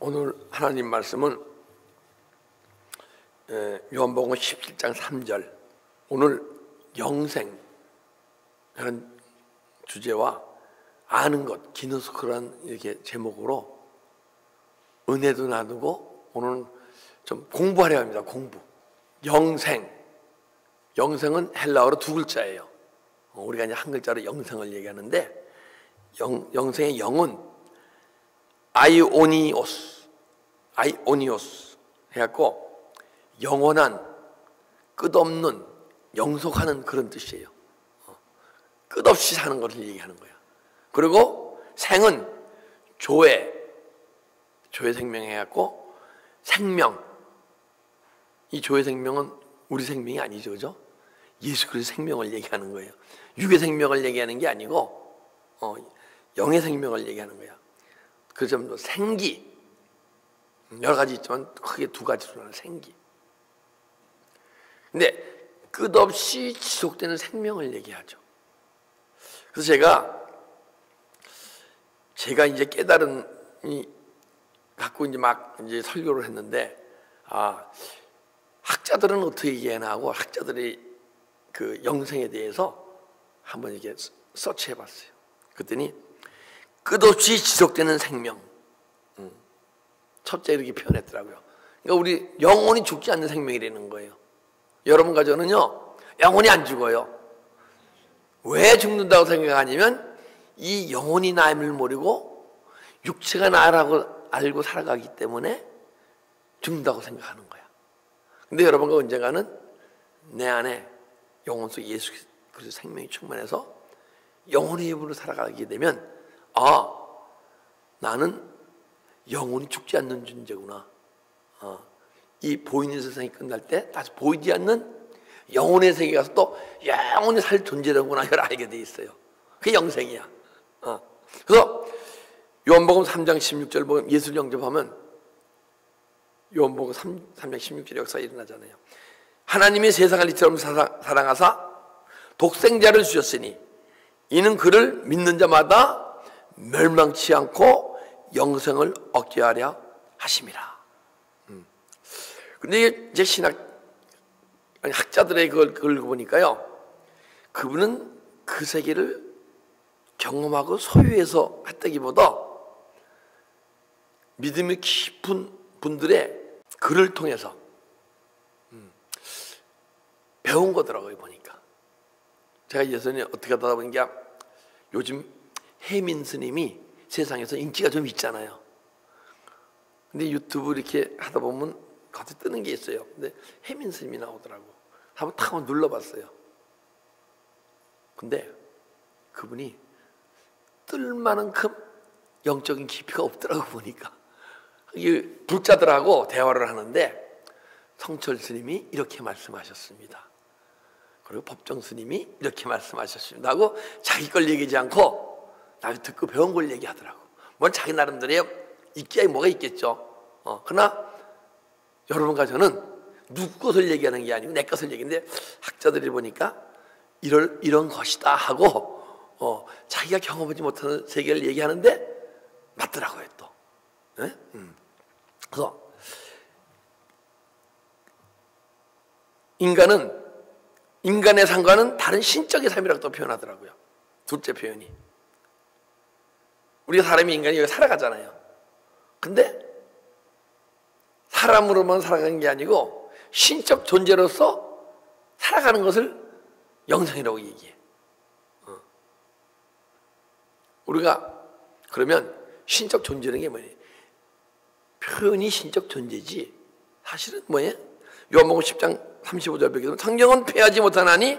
오늘 하나님 말씀은 요한복음 17장 3절, 오늘 영생 이런 주제와 아는 것, 기노스코란 이렇게 제목으로 은혜도 나누고 오늘 좀 공부하려 합니다. 공부. 영생. 영생은 헬라어로 두 글자예요. 우리가 이제 한 글자로 영생을 얘기하는데, 영생의 영은 아이오니오스 해갖고 영원한, 끝없는, 영속하는 그런 뜻이에요. 끝없이 사는 것을 얘기하는 거야. 그리고 생은 조회 생명 해갖고 생명. 이 조회 생명은 우리 생명이 아니죠, 그죠? 예수 그리스도 생명을 얘기하는 거예요. 육의 생명을 얘기하는 게 아니고 영의 생명을 얘기하는 거야. 그래서 생기, 여러 가지 있지만 크게 두 가지로 나는 생기. 근데 끝없이 지속되는 생명을 얘기하죠. 그래서 제가 이제 깨달은 갖고 이제 설교를 했는데, 학자들은 어떻게 얘기하나 하고 학자들이 그 영생에 대해서 한번 이렇게 서치해봤어요. 그랬더니 끝없이 지속되는 생명. 첫째 이렇게 표현했더라고요. 그러니까 우리 영원히 죽지 않는 생명이라는 거예요. 여러분과 저는요, 영원히 안 죽어요. 왜 죽는다고 생각하냐면 이 영혼이 나임을 모르고 육체가 나라고 알고 살아가기 때문에 죽는다고 생각하는 거야. 근데 여러분과 언젠가는 내 안에 영혼 속에 예수 그리스도 생명이 충만해서 영혼의 힘으로 살아가게 되면, 나는 영혼이 죽지 않는 존재구나. 이 보이는 세상이 끝날 때 다시 보이지 않는 영혼의 세계에 가서 또 영원히 살 존재라구나, 이걸 알게 돼 있어요. 그게 영생이야. 그래서 요한복음 3장 16절 보면 예수를 영접하면 요한복음 3장 16절 역사가 일어나잖아요. 하나님이 세상을 이처럼 사랑하사 독생자를 주셨으니 이는 그를 믿는 자마다 멸망치 않고 영생을 얻게 하려 하심이라. 근데 이제 학자들의 그걸 읽어보니까요, 그분은 그 세계를 경험하고 소유해서 했다기보다 믿음이 깊은 분들의 글을 통해서 배운 거더라고요, 보니까. 제가 예전에 어떻게 하다 보니까 요즘 혜민 스님이 세상에서 인기가 좀 있잖아요. 근데 유튜브 이렇게 하다 보면 갑자기 뜨는 게 있어요. 근데 혜민 스님이 나오더라고. 한번 탁 눌러봤어요. 근데 그분이 뜰만큼 영적인 깊이가 없더라고, 보니까. 이 불자들하고 대화를 하는데 성철 스님이 이렇게 말씀하셨습니다. 그리고 법정 스님이 이렇게 말씀하셨습니다 하고 자기 걸 얘기하지 않고 나중에 듣고 배운 걸 얘기하더라고. 뭐 자기 나름대로의 있기야 뭐가 있겠죠. 그러나 여러분과 저는 누구 것을 얘기하는 게 아니고 내 것을 얘기하는데, 학자들이 보니까 이런 것이다 하고 자기가 경험하지 못하는 세계를 얘기하는데 맞더라고요, 또. 네? 그래서 인간의 삶과는 다른 신적의 삶이라고 또 표현하더라고요. 둘째 표현이. 우리가 인간이 여기 살아가잖아요. 근데 사람으로만 살아가는 게 아니고 신적 존재로서 살아가는 것을 영생이라고 얘기해. 우리가 그러면 신적 존재는 게 뭐예요? 표현이 신적 존재지 사실은 뭐예요? 요한복음 10장 35절 벽에서 성경은 폐하지 못하나니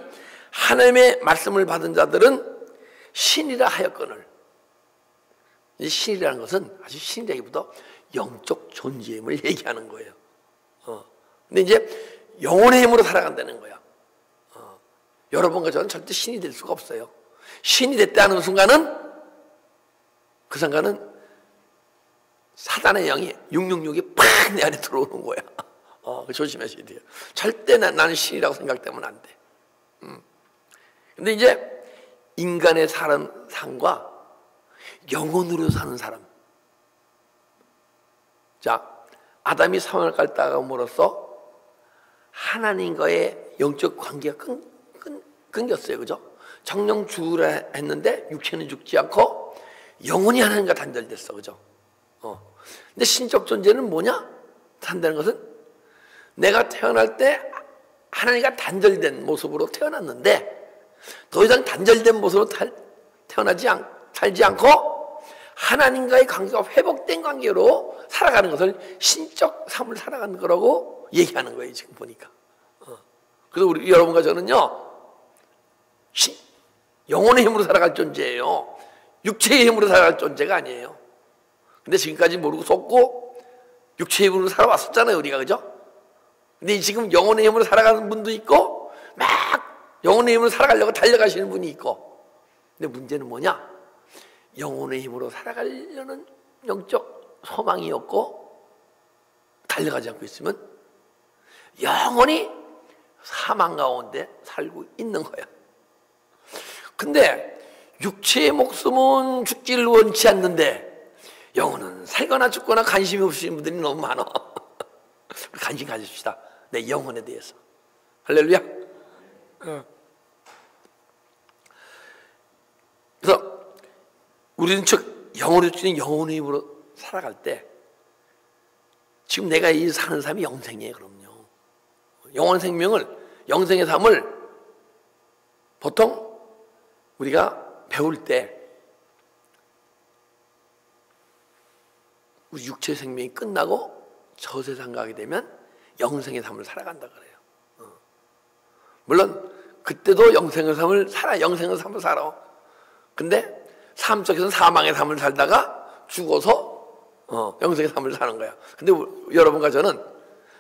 하나님의 말씀을 받은 자들은 신이라 하였거늘. 이 신이라는 것은 아주 신이라기보다 영적 존재임을 얘기하는 거예요. 근데 이제 영혼의 힘으로 살아간다는 거야. 여러분과 저는 절대 신이 될 수가 없어요. 신이 됐다 하는 순간은 그 순간은 사단의 영이 666이 팍 내 안에 들어오는 거야. 조심하셔야 돼요. 절대 나는 신이라고 생각되면 안 돼. 근데 이제 인간의 삶과 영혼으로 사는 사람, 자, 아담이 사망을 깔다감으로써 하나님과의 영적 관계가 끊겼어요. 그죠? 정령 죽으라 했는데 육체는 죽지 않고 영혼이 하나님과 단절됐어. 그죠? 근데 신적 존재는 뭐냐? 산다는 것은 내가 태어날 때 하나님과 단절된 모습으로 태어났는데 더 이상 단절된 모습으로 살지 않고 하나님과의 관계가 회복된 관계로 살아가는 것을 신적 삶을 살아가는 거라고 얘기하는 거예요. 지금 보니까. 그래서 우리 여러분과 저는요, 영혼의 힘으로 살아갈 존재예요. 육체의 힘으로 살아갈 존재가 아니에요. 근데 지금까지 모르고 속고 육체의 힘으로 살아왔었잖아요, 우리가. 그죠? 근데 지금 영혼의 힘으로 살아가는 분도 있고 막 영혼의 힘으로 살아가려고 달려가시는 분이 있고, 근데 문제는 뭐냐? 영혼의 힘으로 살아가려는 영적 소망이 없고 달려가지 않고 있으면 영원히 사망 가운데 살고 있는 거야. 근데 육체의 목숨은 죽기를 원치 않는데 영혼은 살거나 죽거나 관심이 없으신 분들이 너무 많아. 관심 가집시다. 내 영혼에 대해서. 할렐루야. 그래서 우리는 즉 영혼을 주는 영혼의 힘으로 살아갈 때 지금 내가 이 사는 삶이 영생이에요. 그럼요. 영원 생명을, 영생의 삶을 보통 우리가 배울 때 우리 육체 생명이 끝나고 저 세상 가게 되면 영생의 삶을 살아간다 그래요. 물론 그때도 영생의 삶을 살아. 근데 삶 속에서 사망의 삶을 살다가 죽어서 영생의 삶을 사는 거야. 근데 여러분과 저는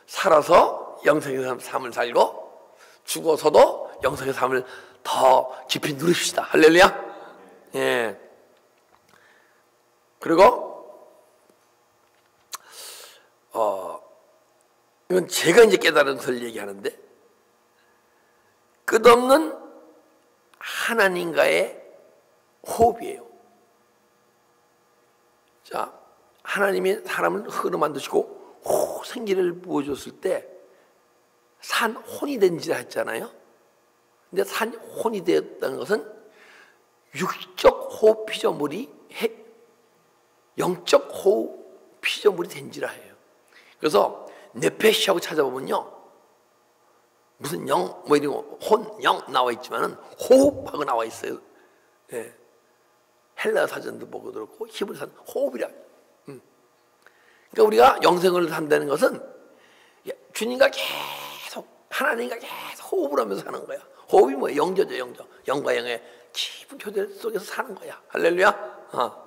살아서 영생의 삶을 살고 죽어서도 영생의 삶을 더 깊이 누립시다. 할렐루야. 예. 그리고 이건 제가 이제 깨달은 것을 얘기하는데, 끝없는 하나님과의 호흡이에요. 자, 하나님이 사람을 흙으로 만드시고 생기를 부어줬을 때 산혼이 된지라 했잖아요. 근데 산혼이 되었다는 것은 육적 호흡 피조물이 영적 호흡 피조물이 된지라 해요. 그래서 네페시하고 찾아보면요, 무슨 영, 뭐 이런 혼, 영 나와 있지만은 호흡하고 나와 있어요. 예. 헬라 사전도 보고 들었고 히브리 사전 호흡이라. 그러니까 우리가 영생을 산다는 것은 주님과 계속, 하나님과 계속 호흡을 하면서 사는 거야. 호흡이 뭐예요? 영저죠, 영저. 영과 영의 깊은 교제 속에서 사는 거야. 할렐루야.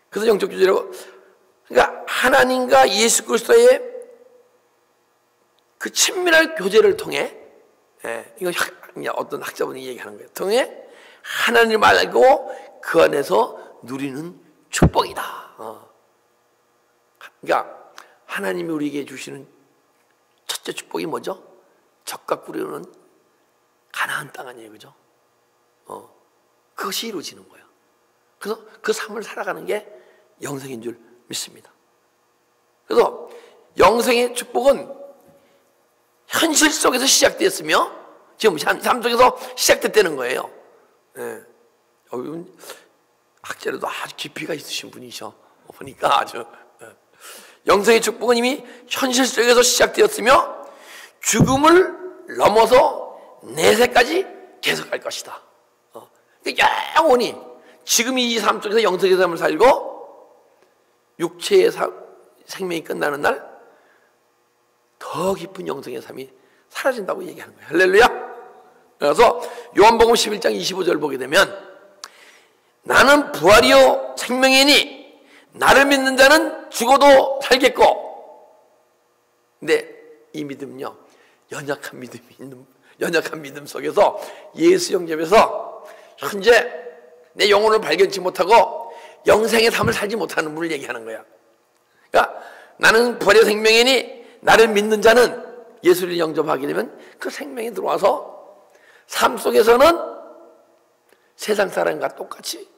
그래서 영적 교제라고. 그러니까 하나님과 예수 그리스도의 그 친밀한 교제를 통해, 이거 어떤 학자분이 얘기하는 거예요. 통해 하나님을 알고 그 안에서 누리는 축복이다. 그러니까 하나님이 우리에게 주시는 첫째 축복이 뭐죠? 적과 꿀이 오는 가나안 땅 아니에요, 그죠? 그것이 이루어지는 거예요. 그래서 그 삶을 살아가는 게 영생인 줄 믿습니다. 그래서 영생의 축복은 현실 속에서 시작되었으며 지금 삶 속에서 시작됐다는 거예요. 여러분 학자로도 아주 깊이가 있으신 분이셔. 보니까 아주. 영생의 축복은 이미 현실 속에서 시작되었으며 죽음을 넘어서 내세까지 계속할 것이다. 영원히 지금 이 삶 속에서 영생의 삶을 살고 육체의 생명이 끝나는 날 더 깊은 영생의 삶이 사라진다고 얘기하는 거예요. 할렐루야. 그래서 요한복음 11장 25절 보게 되면 나는 부활이요 생명이니 나를 믿는 자는 죽어도 살겠고. 근데 이 믿음요, 연약한 믿음 속에서 예수 영접해서 현재 내 영혼을 발견치 못하고 영생의 삶을 살지 못하는 분을 얘기하는 거야. 그러니까 나는 부활의 생명이니 나를 믿는 자는, 예수를 영접하게 되면 그 생명이 들어와서 삶 속에서는 세상 사람과 똑같이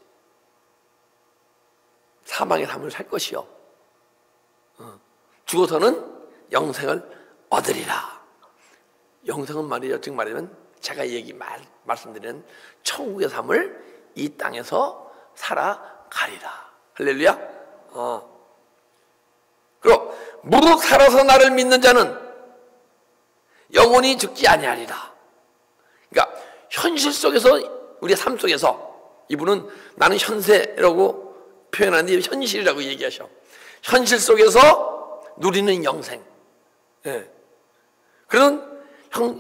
사망의 삶을 살 것이요 죽어서는 영생을 얻으리라. 영생은 말이죠, 즉 말하면 제가 말씀드리는 천국의 삶을 이 땅에서 살아가리라. 할렐루야. 그리고 무릇 살아서 나를 믿는 자는 영원히 죽지 아니하리라. 그러니까 현실 속에서, 우리의 삶 속에서, 이분은 나는 현세라고 표현하는데 현실이라고 얘기하셔. 현실 속에서 누리는 영생. 예. 그런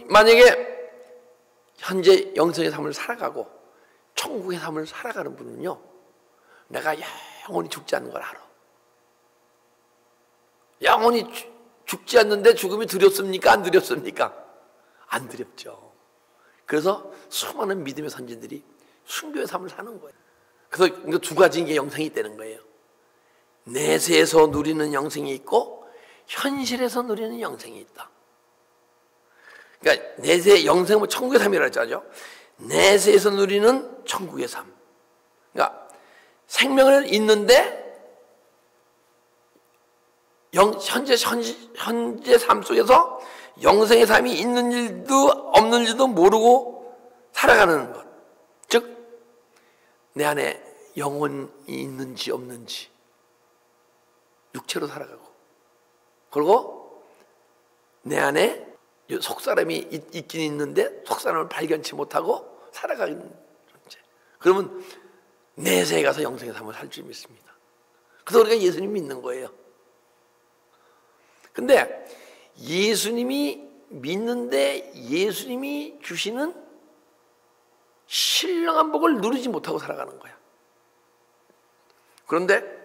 만약에 현재 영생의 삶을 살아가고 천국의 삶을 살아가는 분은요, 내가 영원히 죽지 않는 걸 알아. 영원히 죽지 않는데 죽음이 두렵습니까? 안 두렵습니까? 안 두렵죠. 그래서 수많은 믿음의 선진들이 순교의 삶을 사는 거예요. 그래서 두 가지인 게 영생이 있다는 거예요. 내세에서 누리는 영생이 있고 현실에서 누리는 영생이 있다. 그러니까 내세 영생은 천국의 삶이라고 했잖아요. 내세에서 누리는 천국의 삶. 그러니까 생명을 있는데 현재 삶 속에서 영생의 삶이 있는 일도 없는 일도 모르고 살아가는 것. 즉 내 안에 영혼이 있는지 없는지 육체로 살아가고, 그리고 내 안에 속사람이 있긴 있는데 속사람을 발견치 못하고 살아가는 존재. 그러면 내세에 가서 영생의 삶을 살 줄 믿습니다. 그래서 우리가 예수님 믿는 거예요. 근데 예수님이 믿는데 예수님이 주시는 신령한 복을 누리지 못하고 살아가는 거야. 그런데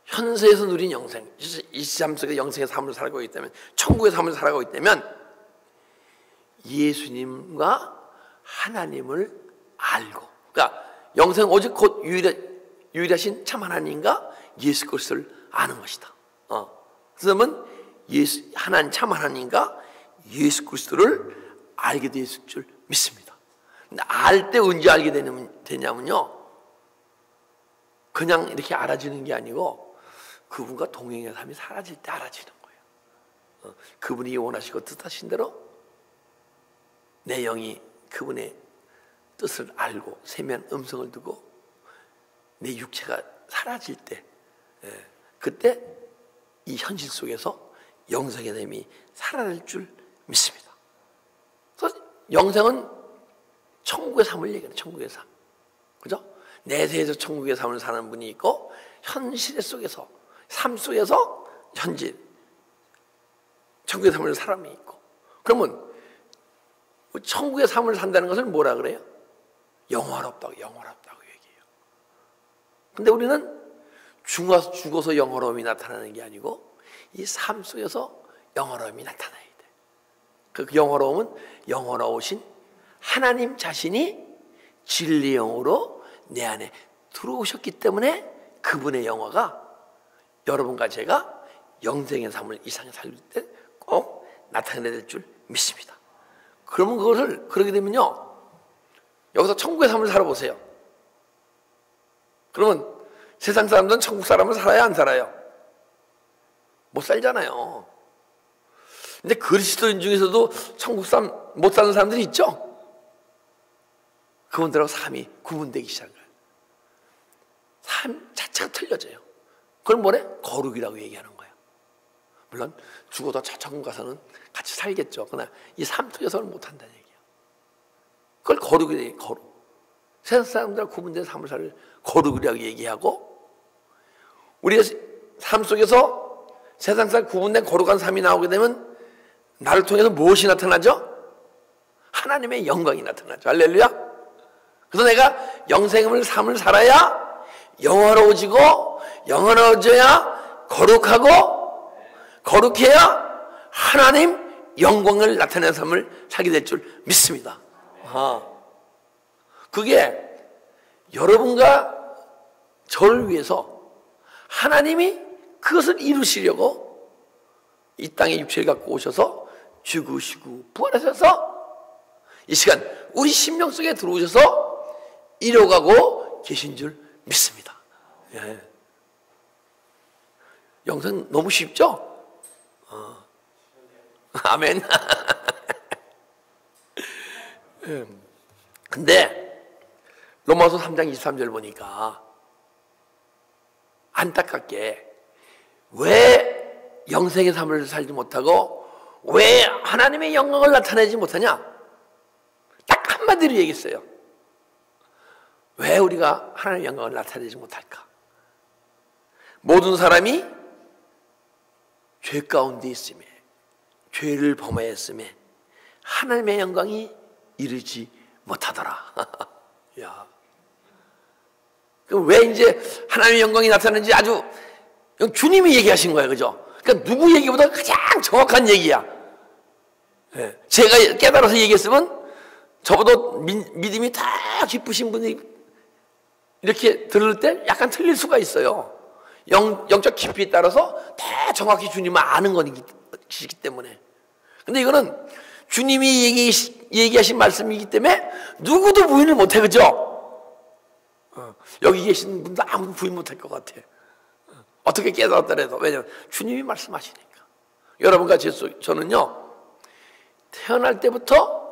현세에서 누린 영생, 이 삶 속에 영생의 삶을 살아가고 있다면, 천국의 삶을 살아가고 있다면 예수님과 하나님을 알고, 그러니까 영생 오직 곧 유일하신 참 하나님과 예수 그리스도를 아는 것이다. 그러면 하나님, 참 하나님과 예수 그리스도를 알게 됐을 줄 믿습니다. 근데 알 때 언제 알게 되냐면요, 그냥 이렇게 알아지는 게 아니고 그분과 동행의 삶이 사라질 때 알아지는 거예요. 그분이 원하시고 뜻하신 대로 내 영이 그분의 뜻을 알고 세미한 음성을 듣고 내 육체가 사라질 때, 그때 이 현실 속에서 영생의 삶이 살아날 줄 믿습니다. 그래서 영생은 천국의 삶을 얘기해요. 천국의 삶. 그죠? 내세에서 천국의 삶을 사는 분이 있고, 현실 속에서, 삶 속에서 현재 천국의 삶을 사는 사람이 있고. 그러면 천국의 삶을 산다는 것을 뭐라 그래요? 영화롭다고 얘기해요. 근데 우리는 죽어서 영화로움이 나타나는 게 아니고 이 삶 속에서 영화로움이 나타나야 돼. 그 영화로움은 영화로우신 하나님 자신이 진리의 영으로 내 안에 들어오셨기 때문에 그분의 영화가 여러분과 제가 영생의 삶을 이 세상에 살 때 꼭 나타내야 될 줄 믿습니다. 그러면 그러게 되면요, 여기서 천국의 삶을 살아보세요. 그러면 세상 사람들은 천국 사람을 살아야 안 살아요? 못 살잖아요. 근데 그리스도인 중에서도 천국 삶 못 사는 사람들이 있죠? 그분들하고 삶이 구분되기 시작한 거예요. 삶 자체가 틀려져요. 그걸 뭐래? 거룩이라고 얘기하는 거예요. 물론 죽어도 저 천국 가서는 같이 살겠죠. 그러나 이 삶 속에서는 못한다는 얘기예요. 그걸 거룩이라고 얘기해요. 거룩. 세상 사람들하고 구분된 삶을 살 거룩이라고 얘기하고, 우리가 삶 속에서 세상 사람 구분된 거룩한 삶이 나오게 되면 나를 통해서 무엇이 나타나죠? 하나님의 영광이 나타나죠. 할렐루야. 그래서 내가 영생의 삶을 살아야 영화로워지고, 영화로워져야 거룩하고, 거룩해야 하나님 영광을 나타내는 삶을 살게 될 줄 믿습니다. 그게 여러분과 저를 위해서 하나님이 그것을 이루시려고 이 땅에 육체를 갖고 오셔서 죽으시고 부활하셔서 이 시간 우리 심령 속에 들어오셔서 이뤄가고 계신 줄 믿습니다. 예. 영생 너무 쉽죠? 아멘. 근데 로마서 3장 23절 보니까 안타깝게 왜 영생의 삶을 살지 못하고 왜 하나님의 영광을 나타내지 못하냐? 딱 한마디로 얘기했어요. 왜 우리가 하나님의 영광을 나타내지 못할까? 모든 사람이 죄 가운데 있음에, 죄를 범하였음에 하나님의 영광이 이르지 못하더라. 야, 그럼 왜 이제 하나님의 영광이 나타나는지 아주 주님이 얘기하신 거예요, 그죠? 그러니까 누구 얘기보다 가장 정확한 얘기야. 네. 제가 깨달아서 얘기했으면 저보다 믿음이 다 깊으신 분이 이렇게 들을 때 약간 틀릴 수가 있어요. 영적 깊이에 따라서 다 정확히 주님을 아는 것이기 때문에. 근데 이거는 주님이 얘기하신 말씀이기 때문에 누구도 부인을 못해, 그죠? 여기 계신 분도 아무도 부인 못할 것 같아. 어떻게 깨달았더라도. 왜냐하면 주님이 말씀하시니까. 여러분과 저는요, 태어날 때부터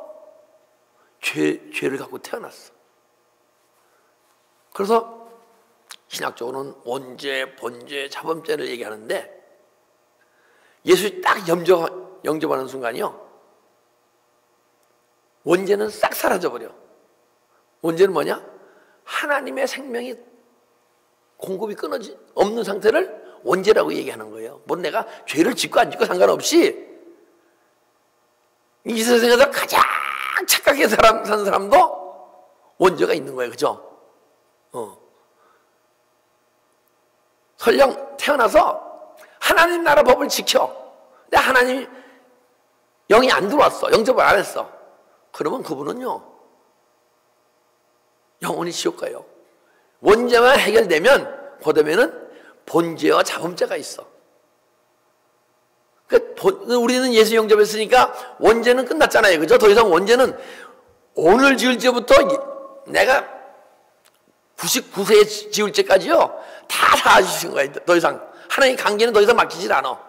죄를 갖고 태어났어. 그래서 신학적으로는 원죄, 본죄, 자범죄를 얘기하는데 예수 딱 영접하는 순간이요, 원죄는 싹 사라져버려. 원죄는 뭐냐? 하나님의 생명이 공급이 끊어지 없는 상태를 원죄라고 얘기하는 거예요. 뭐 내가 죄를 짓고 안 짓고 상관없이 이 세상에서 가장 착하게 사는 사람도 원죄가 있는 거예요, 그죠? 설령 태어나서 하나님 나라 법을 지켜. 근데 하나님 영이 안 들어왔어. 영접을 안 했어. 그러면 그분은요, 영원히 지옥 가요. 원죄만 해결되면 그 다음에는 본죄와 자범죄가 있어. 우리는 예수 영접했으니까 원죄는 끝났잖아요, 그죠? 더 이상 원죄는 오늘 지을 죄부터 내가 99세에 지을 죄까지요 다 사하시신 거예요. 더 이상 하나님의 관계는 더 이상 맡기질 않아.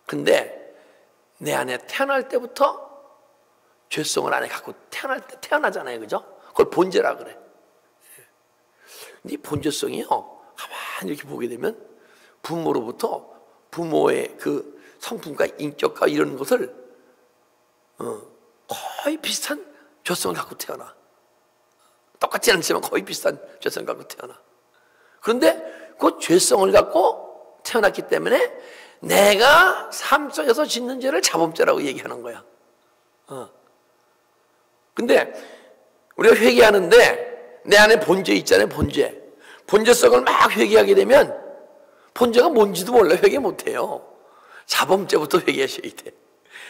근데 내 안에 태어날 때부터 죄성을 안에 갖고 태어나잖아요, 그죠? 그걸 본죄라 그래. 근데 이 본죄성이요, 가만히 이렇게 보게 되면 부모로부터 부모의 그 성품과 인격과 이런 것을 거의 비슷한 죄성을 갖고 태어나. 똑같지 않지만 거의 비슷한 죄성을 갖고 태어나. 그런데 그 죄성을 갖고 태어났기 때문에 내가 삶 속에서 짓는 죄를 자범죄라고 얘기하는 거야. 근데 우리가 회개하는데 내 안에 본죄 있잖아요, 본죄. 본죄성을 막 회개하게 되면 본죄가 뭔지도 몰라. 회개 못해요. 자범죄부터 회개하셔야 돼.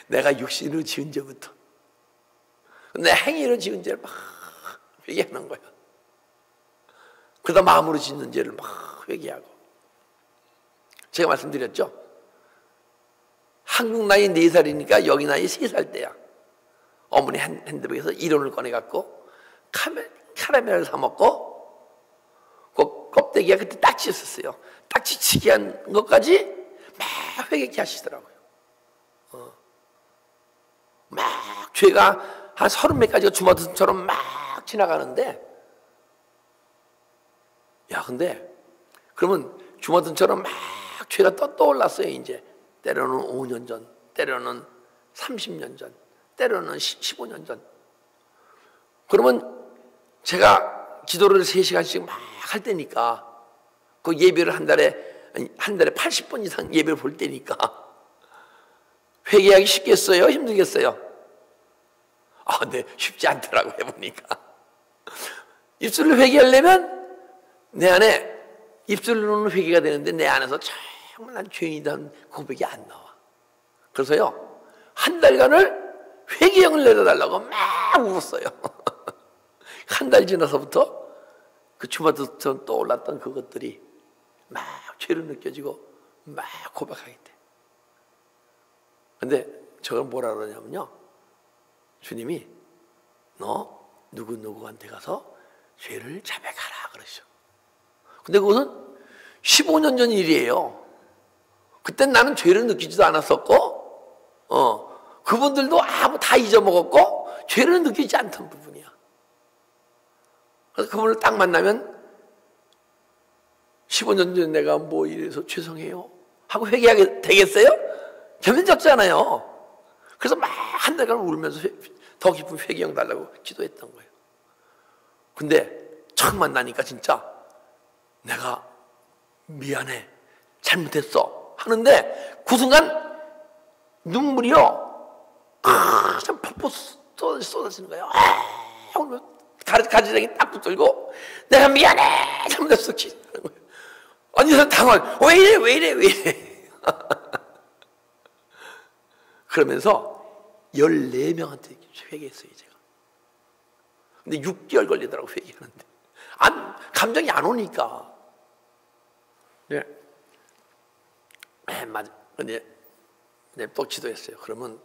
내가 육신으로 지은 죄부터. 내 행위로 지은 죄를 막 회개하는 거야. 그러다 마음으로 짓는 죄를 막 회개하고. 제가 말씀드렸죠? 한국 나이 4살이니까 여기 나이 3살 때야. 어머니 핸드백에서 1원을 꺼내갖고 카라멜을 사 먹고 그 껍데기가 그때 딱지 있었어요. 딱지 치게 한 것까지 막 회개케 하시더라고요. 막 죄가 한 30몇 가지가 주마등처럼 막 지나가는데, 야, 근데 그러면 주마등처럼 막 죄가 떠올랐어요. 이제 때로는 5년 전, 때로는 30년 전, 때로는 15년 전. 그러면 제가 기도를 3시간씩 막 할 때니까, 그 예배를 한 달에 80번 이상 예배를 볼 때니까 회개하기 쉽겠어요? 힘들겠어요? 네, 쉽지 않더라고 해보니까. 입술로 회개하려면 내 안에 입술로는 회개가 되는데 내 안에서 정말 난 죄인이라는 고백이 안 나와. 그래서요, 한 달간을 회개형을 내려달라고 막 울었어요. 한 달 지나서부터 그 주마등처럼 떠올랐던 그것들이 막 죄로 느껴지고 막 고백하게 돼. 근데 저걸 뭐라 그러냐면요, 주님이 너 누구누구한테 가서 죄를 자백하라 그러셔. 근데 그것은 15년 전 일이에요. 그땐 나는 죄를 느끼지도 않았었고, 그분들도 아무 다 잊어먹었고, 죄를 느끼지 않던 부분이야. 그래서 그분을 딱 만나면 15년 전에 내가 뭐 이래서 죄송해요 하고 회개하게 되겠어요? 겸연쩍잖아요. 그래서 막 한 달간 울면서 더 깊은 회개형 달라고 기도했던 거예요. 근데 처음 만나니까 진짜 내가 미안해, 잘못했어 하는데 그 순간 눈물이요 참 펄펄 쏟아지는 거예요. 가지랑이 딱 붙들고 내가 미안해, 잘못했어 하는 거예요. 언니는 당황, 왜 이래 그러면서 14명한테 회개했어요 제가. 근데 6개월 걸리더라고 회개하는데. 감정이 안 오니까. 네. 맞아. 근데 또 기도했어요. 그러면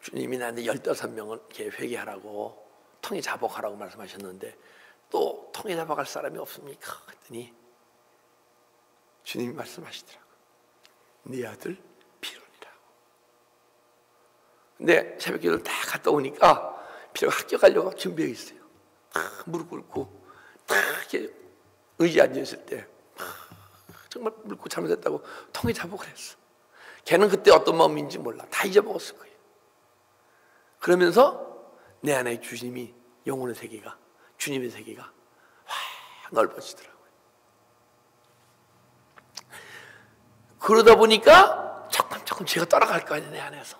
주님이 나한테 15명은 이렇게 회개하라고 통에 자복하라고 말씀하셨는데 또 통에 자복할 사람이 없습니까? 그랬더니 주님이 말씀하시더라고요. 네 아들 비론이라고. 근데 새벽 기도를 다 갔다 오니까 비록 학교 가려고 준비해 있어요. 무릎 꿇고 딱 이렇게 의지에 앉아있을 때 정말 무릎 꿇고 잘못했다고 통에 자복을 했어. 걔는 그때 어떤 마음인지 몰라. 다 잊어먹었을 거예요. 그러면서 내 안에 주님이 영혼의 세계가, 주님의 세계가 확 넓어지더라고요. 그러다 보니까 조금 죄가 떠나갈 거 아니에요, 내 안에서.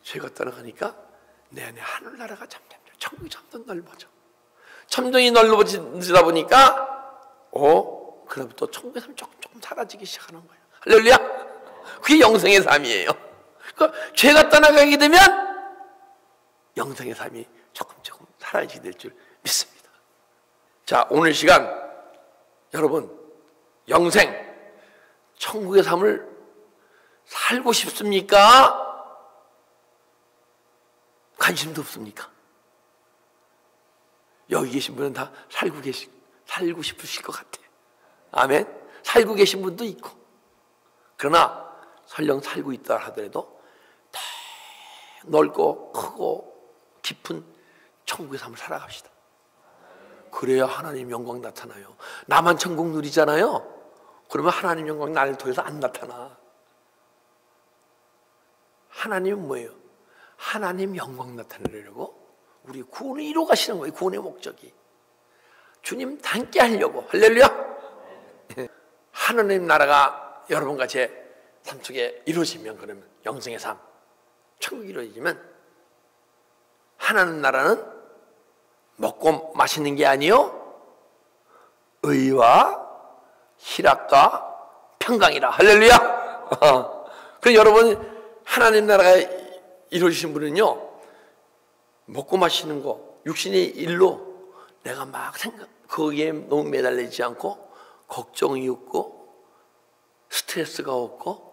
죄가 떠나가니까 내 안에 하늘나라가 점점 천국이 점점 넓어져. 점점이 넓어지다 보니까 그로부터 천국의 삶이 조금 사라지기 시작하는 거예요. 할렐루야. 그게 영생의 삶이에요. 그러니까 죄가 떠나가게 되면 영생의 삶이 조금 사라지게 될 줄 믿습니다. 자, 오늘 시간 여러분 영생, 천국의 삶을 살고 싶습니까? 관심도 없습니까? 여기 계신 분은 다 살고 싶으실 것 같아요. 아멘. 살고 계신 분도 있고. 그러나 설령 살고 있다 하더라도 더 넓고 크고 깊은 천국의 삶을 살아갑시다. 그래야 하나님 영광 나타나요. 나만 천국 누리잖아요. 그러면 하나님 영광 나를 통해서 안 나타나. 하나님은 뭐예요? 하나님 영광 나타내려고 우리 구원을 이루어 가시는 거예요. 구원의 목적이 주님 닮게 하려고. 할렐루야. 하나님 나라가 여러분과 제 삶 속에 이루어지면, 그러면 영생의 삶, 천국이 이루어지면 하나님 나라는 먹고 마시는 게 아니요 의와 희락과 평강이라. 할렐루야. 그래서 여러분 하나님 나라가 이루어지신 분은요 먹고 마시는 거, 육신의 일로 내가 막 거기에 너무 매달리지 않고 걱정이 없고 스트레스가 없고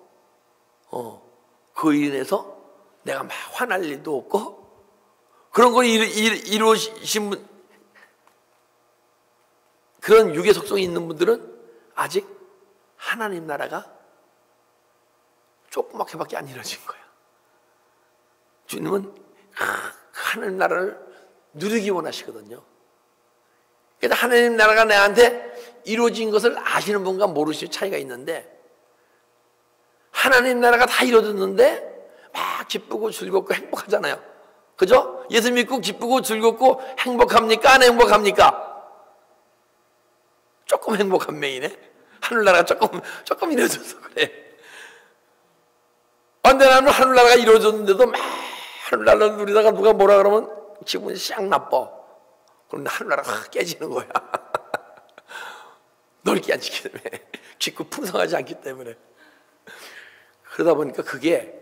그로 인해서 내가 막 화날 일도 없고 그런 걸 이루어지신 분, 그런 육의 속성이 있는 분들은 아직 하나님 나라가 조그맣게밖에 안 이루어진 거야. 주님은 하나님 나라를 누리기 원하시거든요. 그래서 하나님 나라가 내한테 이루어진 것을 아시는 분과 모르시는 차이가 있는데, 하나님 나라가 다 이루어졌는데 막 기쁘고 즐겁고 행복하잖아요. 그죠? 예수 믿고 기쁘고 즐겁고 행복합니까? 안 행복합니까? 조금 행복한 메이네. 하늘나라가 조금 이루어져서 그래. 언제나는 하늘나라가 이루어졌는데도 막 하늘나라를 누리다가 누가 뭐라 그러면 기분이 싹 나빠. 그런데 하늘나라가 확 깨지는 거야. 넓게 안 지기 때문에, 깊고 풍성하지 않기 때문에. 그러다 보니까 그게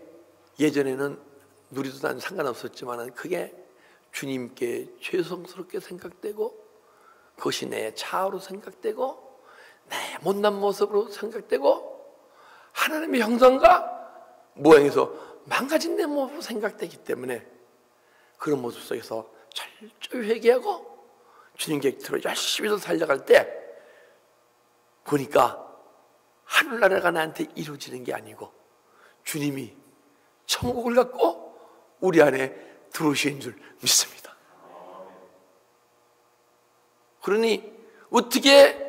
예전에는 누리도 난 상관없었지만 그게 주님께 죄송스럽게 생각되고, 그것이 내 차로 생각되고, 내 못난 모습으로 생각되고, 하나님의 형상과 모양에서 망가진 내 모습으로 생각되기 때문에 그런 모습 속에서 철저히 회개하고 주님 곁으로 열심히 살려갈 때 보니까 하늘나라가 나한테 이루어지는 게 아니고 주님이 천국을 갖고 우리 안에 들어오신 줄 믿습니다. 그러니 어떻게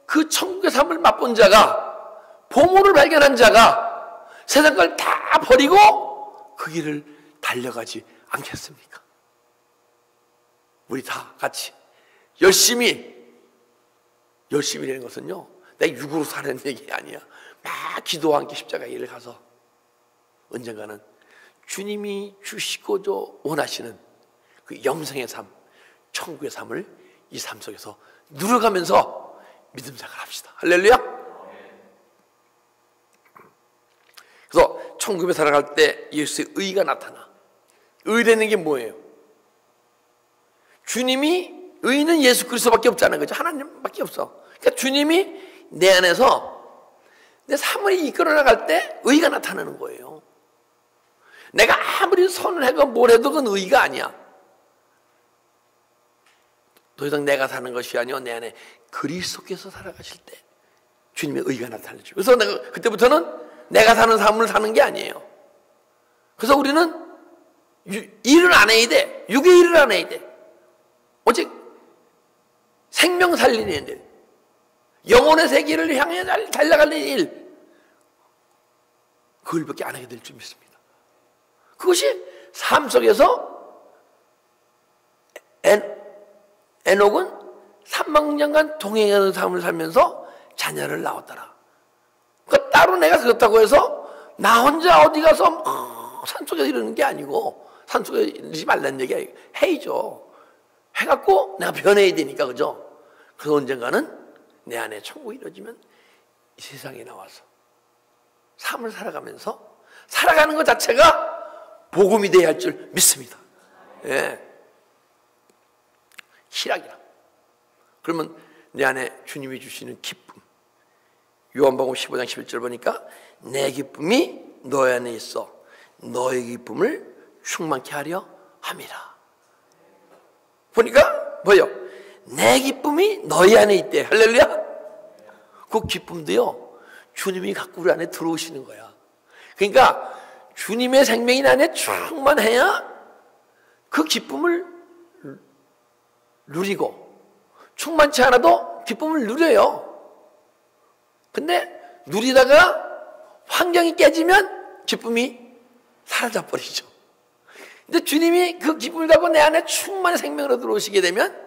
그 천국의 삶을 맛본 자가, 보물을 발견한 자가 세상 걸 다 버리고 그 길을 달려가지 않겠습니까? 우리 다 같이 열심이라는 것은요, 내가 육으로 사는 얘기 아니야. 막 기도와 함께 십자가 길을 가서 언젠가는 주님이 주시고자 원하시는 그 영생의 삶, 천국의 삶을 이 삶 속에서 누려가면서 믿음 생활 합시다. 할렐루야. 그래서 천국에 살아갈 때 예수의 의가 나타나. 의라는 게 뭐예요? 주님이, 의는 예수 그리스도밖에 없잖아요. 그죠? 하나님밖에 없어. 그러니까 주님이 내 안에서 내 삶을 이끌어 나갈 때 의가 나타나는 거예요. 내가 아무리 선을 해도 뭘 해도 그건 의가 아니야. 더 이상 내가 사는 것이 아니요, 내 안에 그리스도께서 살아가실 때 주님의 의가 나타나죠. 그래서 내가 그때부터는 내가 사는 삶을 사는 게 아니에요. 그래서 우리는 일을 안 해야 돼. 육의 일을 안 해야 돼. 오직 생명 살리는 일, 영혼의 세계를 향해 달려가는 일, 그걸밖에 안 하게 될 줄 믿습니다. 그것이 삶 속에서 에녹은 300년간 동행하는 삶을 살면서 자녀를 낳았더라. 그 따로 내가 그렇다고 해서 나 혼자 어디 가서 산속에서 이러는 게 아니고, 산속에 이러지 말라는 얘기 해야죠. 해갖고 내가 변해야 되니까, 그죠? 그 언젠가는 내 안에 천국이 이루어지면 이 세상에 나와서 삶을 살아가면서 살아가는 것 자체가 복음이 돼야 할 줄 믿습니다. 예. 희락이라. 그러면 내 안에 주님이 주시는 기쁨. 요한복음 15장 11절 보니까 내 기쁨이 너희 안에 있어 너의 기쁨을 충만케 하려 함이라. 보니까 뭐예요? 내 기쁨이 너희 안에 있대. 할렐루야. 그 기쁨도요, 주님이 갖고 우리 안에 들어오시는 거야. 그러니까 주님의 생명이 내 안에 충만해야 그 기쁨을 누리고, 충만치 않아도 기쁨을 누려요. 근데 누리다가 환경이 깨지면 기쁨이 사라져 버리죠. 근데 주님이 그 기쁨을 갖고 내 안에 충만한 생명으로 들어오시게 되면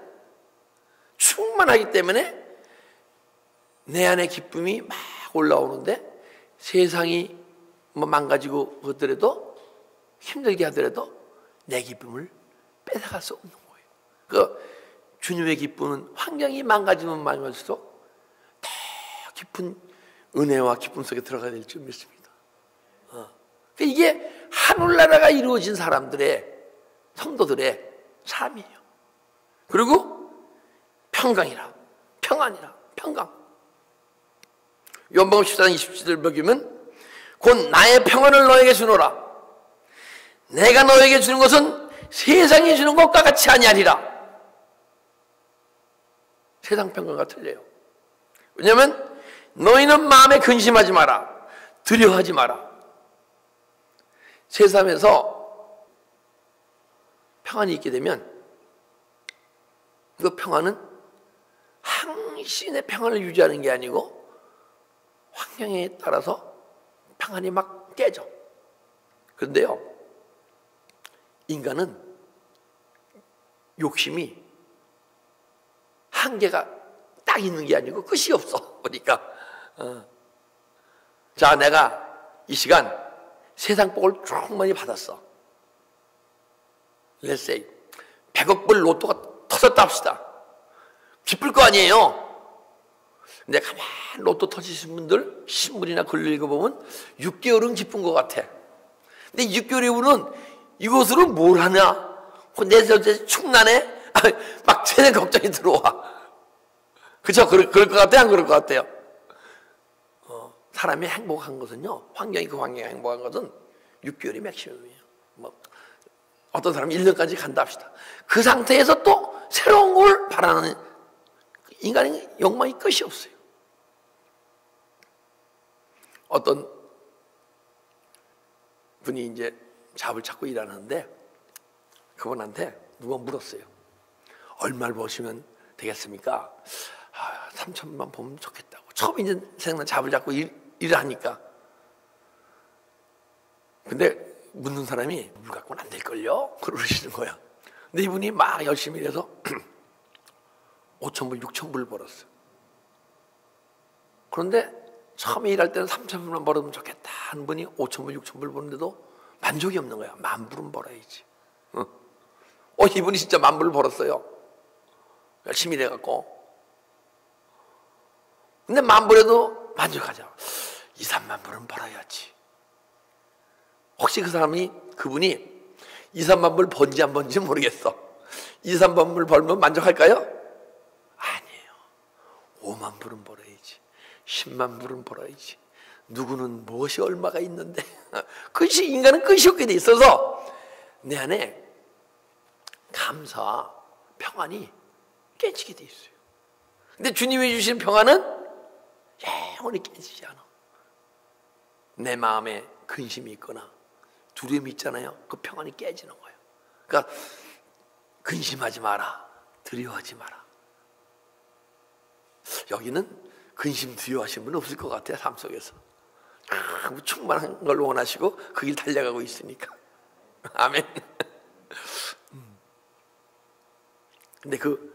충만하기 때문에 내 안에 기쁨이 막 올라오는데, 세상이 뭐 망가지고 그러더라도, 힘들게 하더라도 내 기쁨을 뺏어갈 수 없는 거예요. 그 주님의 기쁨은 환경이 망가지면 망가질수록 더 깊은 은혜와 기쁨 속에 들어가야 될 줄 믿습니다. 이게 하늘나라가 이루어진 사람들의, 성도들의 삶이에요. 그리고 평강이라, 평안이라, 평강. 요한복음 14장 27절 보면 곧 나의 평안을 너에게 주노라. 내가 너에게 주는 것은 세상이 주는 것과 같이 아니하리라. 세상 평강과 틀려요. 왜냐하면 너희는 마음에 근심하지 마라. 두려워하지 마라. 세상에서 평안이 있게 되면 그 평안은 항신의 평안을 유지하는 게 아니고 환경에 따라서 평안이 막 깨져. 그런데요, 인간은 욕심이 한계가 딱 있는 게 아니고 끝이 없어. 보니까 자, 내가 이 시간 세상 복을 충분히 받았어. Let's say 100억 불 로또가 터졌다 합시다. 기쁠 거 아니에요. 근데 가만 로또 터지신 분들 신문이나 글 읽어보면 6개월은 기쁜 것 같아. 근데 6개월 이후는 이것으로 뭘 하냐? 내 충난해? 막 세상 걱정이 들어와. 그죠? 그럴 것 같아요? 안 그럴 것 같아요? 사람이 행복한 것은요, 환경이 그 환경이 행복한 것은 6개월이 맥시멈이에요. 뭐 어떤 사람은 1년까지 간다 합시다. 그 상태에서 또 새로운 걸 바라는 인간의 욕망이 끝이 없어요. 어떤 분이 이제 잡을 찾고 일하는데 그분한테 누가 물었어요. 얼마를 버시면 되겠습니까? 3천만 보면 좋겠다고. 처음 이제 생각 잡을 잡고 일을 하니까. 근데 묻는 사람이 물 갖고는 안 될걸요? 그러시는 거야. 근데 이분이 막 열심히 일해서 5천불, 6천불 벌었어. 그런데 처음에 일할 때는 3천불만 벌으면 좋겠다 하는 분이 5천불, 6천불 버는데도 만족이 없는 거야. 10,000불은 벌어야지. 이분이 진짜 10,000불을 벌었어요. 열심히 일해갖고. 근데 10,000불에도 만족하죠. 2, 3만 불은 벌어야지. 혹시 그분이 2, 3만 불 번지 안 번지 모르겠어. 2, 3만 불 벌면 만족할까요? 아니에요. 5만 불은 벌어야지. 10만 불은 벌어야지. 누구는 무엇이 얼마가 있는데 인간은 끝이 없게 돼 있어서 내 안에 감사와 평안이 깨지게 돼 있어요. 근데 주님이 주신 평안은 영원히 깨지지 않아. 내 마음에 근심이 있거나 두려움이 있잖아요. 그 평안이 깨지는 거예요. 그러니까 근심하지 마라, 두려워하지 마라. 여기는 근심 두려워하시는 분은 없을 것 같아요. 삶 속에서 충만한 걸 원하시고 그 길 달려가고 있으니까. 아멘. 근데 그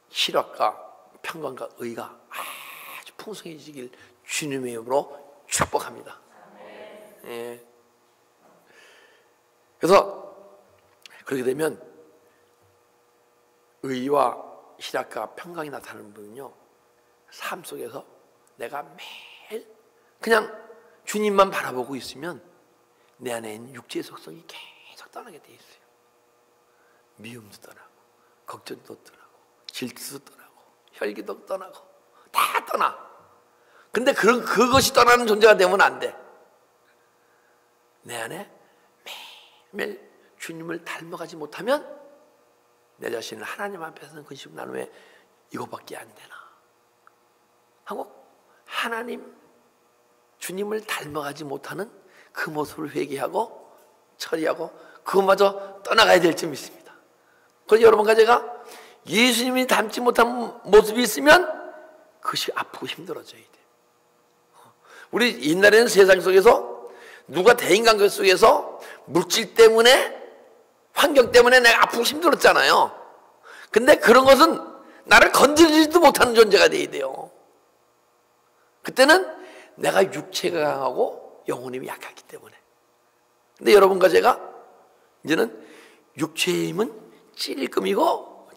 희락과 평강과 의가 아주 풍성해지길 주님의 이름으로 축복합니다. 예. 그래서 그렇게 되면 의와 희락과 평강이 나타나는 분은요, 삶 속에서 내가 매일 그냥 주님만 바라보고 있으면 내 안에 있는 육체의 속성이 계속 떠나게 돼 있어요. 미움도 떠나고 걱정도 떠나고 질투도 떠나고 혈기도 떠나고 다 떠나. 근데 그것이 떠나는 존재가 되면 안 돼. 내 안에 매일 주님을 닮아가지 못하면 내 자신을 하나님 앞에서는 근심 나는 왜 이거밖에 안 되나 하고 하나님 주님을 닮아가지 못하는 그 모습을 회개하고 처리하고 그것마저 떠나가야 될 점 있습니다. 그래서 여러분과 제가 예수님이 닮지 못한 모습이 있으면 그것이 아프고 힘들어져야 돼. 우리 옛날에는 세상 속에서 누가 대인관계 속에서 물질 때문에 환경 때문에 내가 아프고 힘들었잖아요. 근데 그런 것은 나를 건드리지도 못하는 존재가 돼야 돼요. 그때는 내가 육체가 강하고 영혼이 약하기 때문에. 근데 여러분과 제가 이제는 육체의 힘은 찔끔이고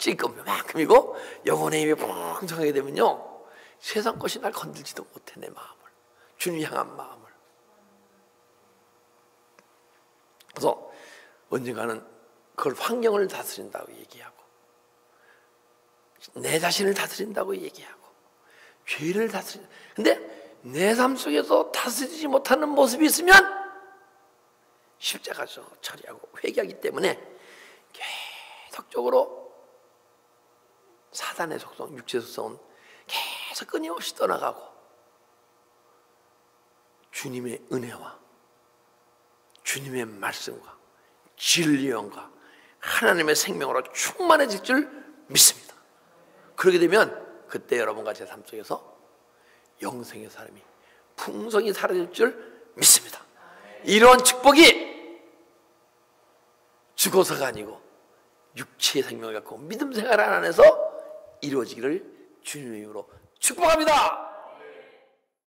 영혼의 힘이 풍성하게 되면요, 세상 것이 날 건들지도 못해. 내 마음을, 주님 향한 마음을. 그래서 언젠가는 그걸 환경을 다스린다고 얘기하고 내 자신을 다스린다고 얘기하고 죄를 다스린다. 근데 내 삶 속에서 다스리지 못하는 모습이 있으면 십자가에서 처리하고 회개하기 때문에 계속적으로 사단의 속성, 육체의 속성은 계속 끊임없이 떠나가고 주님의 은혜와 주님의 말씀과 진리의 영과 하나님의 생명으로 충만해질 줄 믿습니다. 그렇게 되면 그때 여러분과 제 삶 속에서 영생의 사람이 풍성히 사라질 줄 믿습니다. 이러한 축복이 죽어서가 아니고 육체의 생명을 갖고 믿음 생활 안에서 이루어지기를 주님의 이름으로 축복합니다.